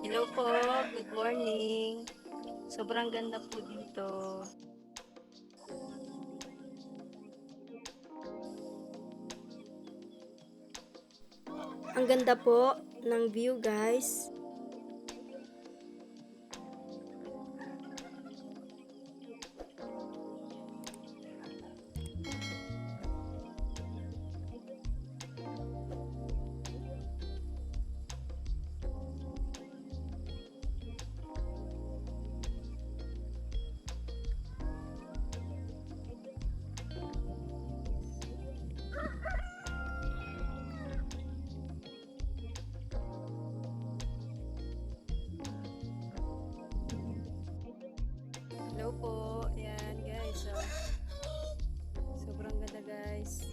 Hello po, good morning. Sobrang ganda po dito. Ang ganda po ng view, guys. Hello po, ayan guys. Sobrang ganda guys.